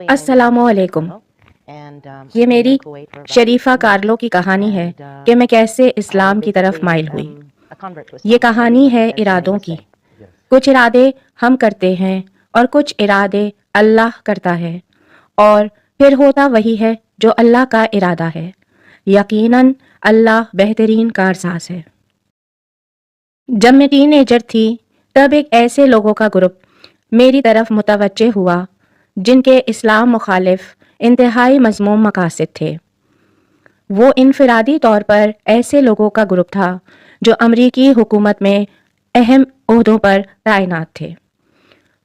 السلام علیکم۔ یہ میری شریفہ کارلو کی کہانی ہے کہ میں کیسے اسلام کی طرف مائل ہوئی۔ یہ کہانی ہے ارادوں کی۔ کچھ ارادے ہم کرتے ہیں اور کچھ ارادے اللہ کرتا ہے، اور پھر ہوتا وہی ہے جو اللہ کا ارادہ ہے۔ یقیناً اللہ بہترین کارساز ہے۔ جب میں ٹین ایجر تھی تب ایک ایسے لوگوں کا گروپ میری طرف متوجہ ہوا جن کے اسلام مخالف انتہائی مذموم مقاصد تھے۔ وہ انفرادی طور پر ایسے لوگوں کا گروپ تھا جو امریکی حکومت میں اہم عہدوں پر تعینات تھے۔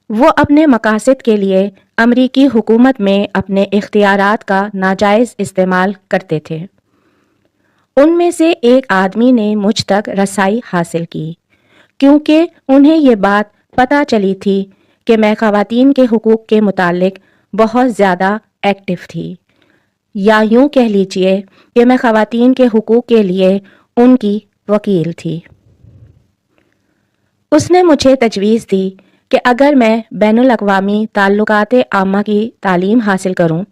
وہ اپنے مقاصد کے لیے امریکی حکومت میں اپنے اختیارات کا ناجائز استعمال کرتے تھے۔ ان میں سے ایک آدمی نے مجھ تک رسائی حاصل کی کیونکہ انہیں یہ بات پتہ چلی تھی کہ میں خواتین کے حقوق کے متعلق بہت زیادہ ایکٹیو تھی، یا یوں کہہ لیجئے کہ میں خواتین کے حقوق کے لیے ان کی وکیل تھی۔ اس نے مجھے تجویز دی کہ اگر میں بین الاقوامی تعلقات عامہ کی تعلیم حاصل کروں،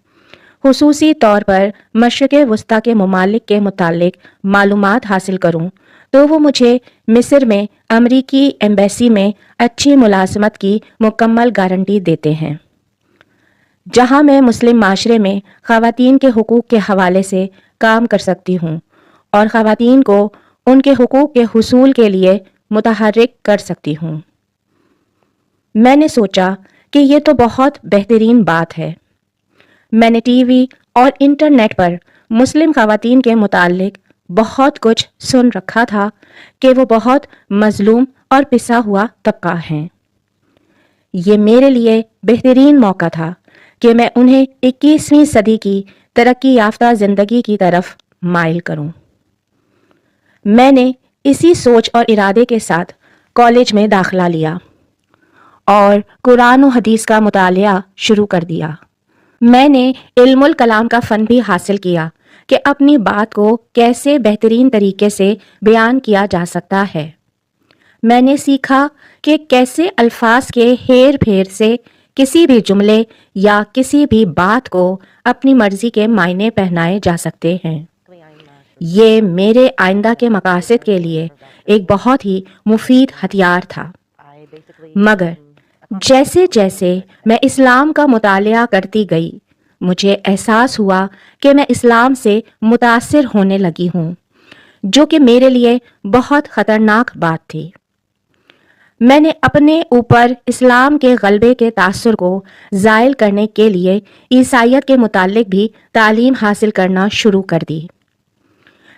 خصوصی طور پر مشرق وسطیٰ کے ممالک کے متعلق معلومات حاصل کروں، تو وہ مجھے مصر میں امریکی ایمبیسی میں اچھی ملازمت کی مکمل گارنٹی دیتے ہیں، جہاں میں مسلم معاشرے میں خواتین کے حقوق کے حوالے سے کام کر سکتی ہوں اور خواتین کو ان کے حقوق کے حصول کے لیے متحرک کر سکتی ہوں۔ میں نے سوچا کہ یہ تو بہت بہترین بات ہے۔ میں نے ٹی وی اور انٹرنیٹ پر مسلم خواتین کے متعلق بہت کچھ سن رکھا تھا کہ وہ بہت مظلوم اور پسا ہوا طبقہ ہیں۔ یہ میرے لیے بہترین موقع تھا کہ میں انہیں 21ویں صدی کی ترقی یافتہ زندگی کی طرف مائل کروں۔ میں نے اسی سوچ اور ارادے کے ساتھ کالج میں داخلہ لیا اور قرآن و حدیث کا مطالعہ شروع کر دیا۔ میں نے علم الکلام کا فن بھی حاصل کیا کہ اپنی بات کو کیسے بہترین طریقے سے بیان کیا جا سکتا ہے۔ میں نے سیکھا کہ کیسے الفاظ کے ہیر پھیر سے کسی بھی جملے یا کسی بھی بات کو اپنی مرضی کے معنی پہنائے جا سکتے ہیں۔ یہ میرے آئندہ کے مقاصد کے لیے ایک بہت ہی مفید ہتھیار تھا۔ مگر جیسے جیسے میں اسلام کا مطالعہ کرتی گئی، مجھے احساس ہوا کہ میں اسلام سے متاثر ہونے لگی ہوں، جو کہ میرے لیے بہت خطرناک بات تھی۔ میں نے اپنے اوپر اسلام کے غلبے کے تاثر کو زائل کرنے کے لیے عیسائیت کے متعلق بھی تعلیم حاصل کرنا شروع کر دی۔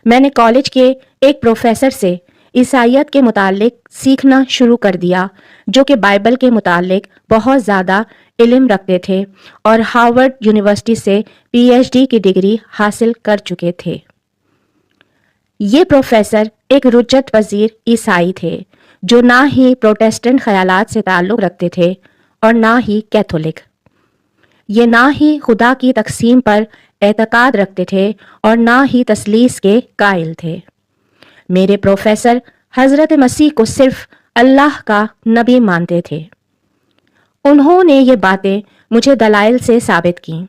میں نے کالج کے ایک پروفیسر سے عیسائیت کے متعلق سیکھنا شروع کر دیا، جو کہ بائبل کے متعلق بہت زیادہ علم رکھتے تھے اور ہارورڈ یونیورسٹی سے PhD کی ڈگری حاصل کر چکے تھے۔ یہ پروفیسر ایک رجعت پذیر عیسائی تھے جو نہ ہی پروٹیسٹنٹ خیالات سے تعلق رکھتے تھے اور نہ ہی کیتھولک۔ یہ نہ ہی خدا کی تقسیم پر اعتقاد رکھتے تھے اور نہ ہی تثلیث کے قائل تھے۔ میرے پروفیسر حضرت مسیح کو صرف اللہ کا نبی مانتے تھے۔ انہوں نے یہ باتیں مجھے دلائل سے ثابت کیں۔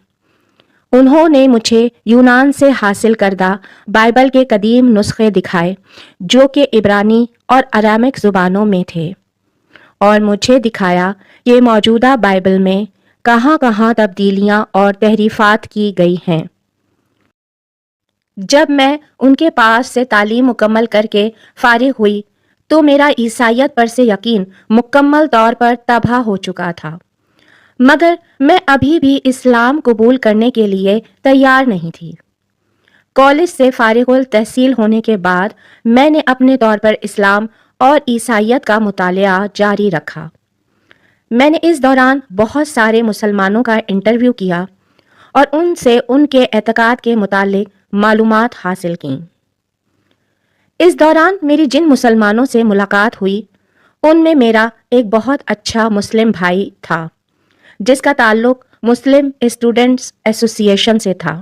انہوں نے مجھے یونان سے حاصل کردہ بائبل کے قدیم نسخے دکھائے جو کہ عبرانی اور ارامک زبانوں میں تھے، اور مجھے دکھایا کہ موجودہ بائبل میں کہاں کہاں تبدیلیاں اور تحریفات کی گئی ہیں۔ جب میں ان کے پاس سے تعلیم مکمل کر کے فارغ ہوئی تو میرا عیسائیت پر سے یقین مکمل طور پر تباہ ہو چکا تھا، مگر میں ابھی بھی اسلام قبول کرنے کے لیے تیار نہیں تھی۔ کالج سے فارغ التحصیل ہونے کے بعد میں نے اپنے طور پر اسلام اور عیسائیت کا مطالعہ جاری رکھا۔ میں نے اس دوران بہت سارے مسلمانوں کا انٹرویو کیا اور ان سے ان کے اعتقاد کے متعلق معلومات حاصل کیں۔ اس دوران میری جن مسلمانوں سے ملاقات ہوئی ان میں میرا ایک بہت اچھا مسلم بھائی تھا جس کا تعلق مسلم اسٹوڈنٹس ایسوسی ایشن سے تھا۔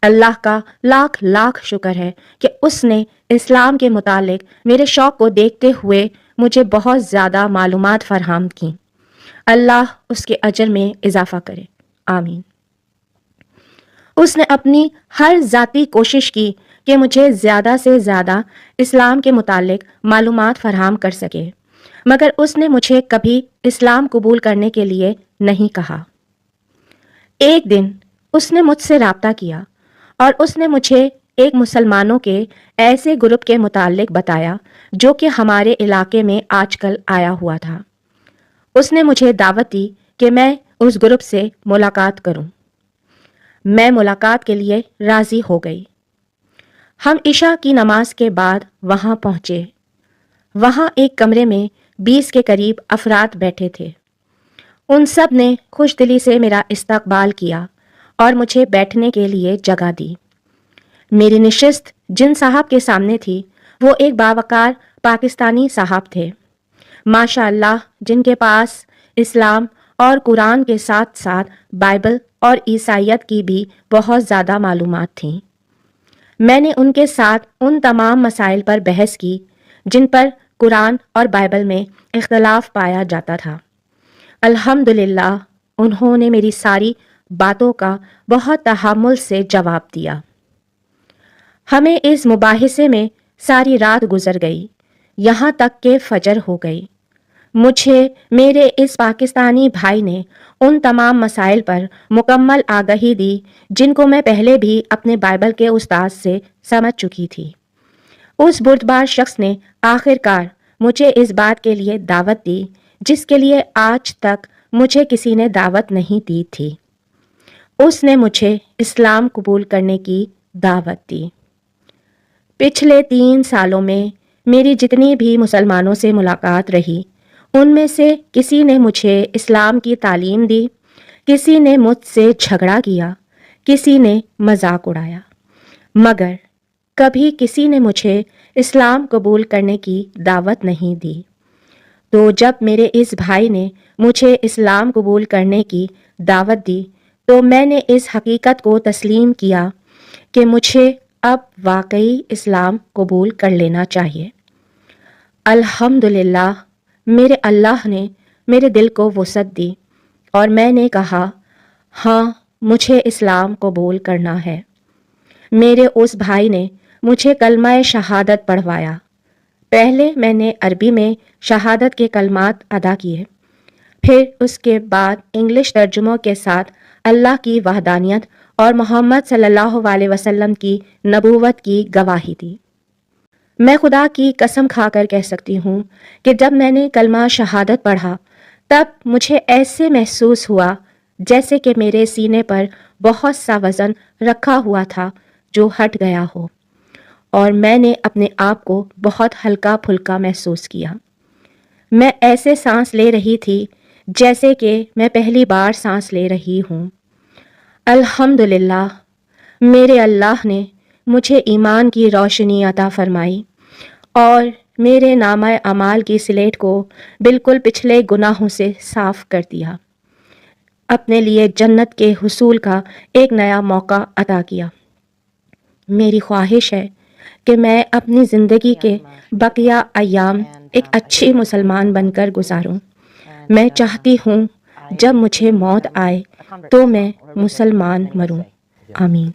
اللہ کا لاکھ لاکھ شکر ہے کہ اس نے اسلام کے متعلق میرے شوق کو دیکھتے ہوئے مجھے بہت زیادہ معلومات فراہم کیں۔ اللہ اس کے اجر میں اضافہ کرے، آمین۔ اس نے اپنی ہر ذاتی کوشش کی کہ مجھے زیادہ سے زیادہ اسلام کے متعلق معلومات فراہم کر سکے، مگر اس نے مجھے کبھی اسلام قبول کرنے کے لیے نہیں کہا۔ ایک دن اس نے مجھ سے رابطہ کیا اور اس نے مجھے ایک مسلمانوں کے ایسے گروپ کے متعلق بتایا جو کہ ہمارے علاقے میں آج کل آیا ہوا تھا۔ اس نے مجھے دعوت دی کہ میں اس گروپ سے ملاقات کروں۔ میں ملاقات کے لیے راضی ہو گئی۔ ہم عشاء کی نماز کے بعد وہاں پہنچے۔ وہاں ایک کمرے میں 20 کے قریب افراد بیٹھے تھے۔ ان سب نے خوش دلی سے میرا استقبال کیا اور مجھے بیٹھنے کے لیے جگہ دی۔ میری نشست جن صاحب کے سامنے تھی وہ ایک باوقار پاکستانی صاحب تھے، ماشاء اللہ، جن کے پاس اسلام اور قرآن کے ساتھ ساتھ بائبل اور عیسائیت کی بھی بہت زیادہ معلومات تھیں۔ میں نے ان کے ساتھ ان تمام مسائل پر بحث کی جن پر قرآن اور بائبل میں اختلاف پایا جاتا تھا۔ الحمدللہ انہوں نے میری ساری باتوں کا بہت تحمل سے جواب دیا۔ ہمیں اس مباحثے میں ساری رات گزر گئی، یہاں تک کہ فجر ہو گئی۔ مجھے میرے اس پاکستانی بھائی نے ان تمام مسائل پر مکمل آگہی دی جن کو میں پہلے بھی اپنے بائبل کے استاد سے سمجھ چکی تھی۔ اس بردبار شخص نے آخر کار مجھے اس بات کے لیے دعوت دی جس کے لیے آج تک مجھے کسی نے دعوت نہیں دی تھی۔ اس نے مجھے اسلام قبول کرنے کی دعوت دی۔ پچھلے 3 سالوں میں میری جتنی بھی مسلمانوں سے ملاقات رہی، ان میں سے کسی نے مجھے اسلام کی تعلیم دی، کسی نے مجھ سے جھگڑا کیا، کسی نے مذاق اڑایا، مگر کبھی کسی نے مجھے اسلام قبول کرنے کی دعوت نہیں دی۔ تو جب میرے اس بھائی نے مجھے اسلام قبول کرنے کی دعوت دی تو میں نے اس حقیقت کو تسلیم کیا کہ مجھے اب واقعی اسلام قبول کر لینا چاہیے۔ الحمدللہ میرے اللہ نے میرے دل کو وسعت دی اور میں نے کہا ہاں مجھے اسلام قبول کرنا ہے۔ میرے اس بھائی نے مجھے کلمہ شہادت پڑھوایا۔ پہلے میں نے عربی میں شہادت کے کلمات ادا کیے، پھر اس کے بعد انگلش ترجموں کے ساتھ اللہ کی وحدانیت اور محمد صلی اللہ علیہ وسلم کی نبوت کی گواہی دی۔ میں خدا کی قسم کھا کر کہہ سکتی ہوں کہ جب میں نے کلمہ شہادت پڑھا تب مجھے ایسے محسوس ہوا جیسے کہ میرے سینے پر بہت سا وزن رکھا ہوا تھا جو ہٹ گیا ہو، اور میں نے اپنے آپ کو بہت ہلکا پھلکا محسوس کیا۔ میں ایسے سانس لے رہی تھی جیسے کہ میں پہلی بار سانس لے رہی ہوں۔ الحمدللہ میرے اللہ نے مجھے ایمان کی روشنی عطا فرمائی اور میرے نامہ اعمال کی سلیٹ کو بالکل پچھلے گناہوں سے صاف کر دیا، اپنے لیے جنت کے حصول کا ایک نیا موقع عطا کیا۔ میری خواہش ہے کہ میں اپنی زندگی کے بقیہ ایام ایک اچھی مسلمان بن کر گزاروں۔ میں چاہتی ہوں جب مجھے موت آئے تو میں مسلمان مروں۔ آمین۔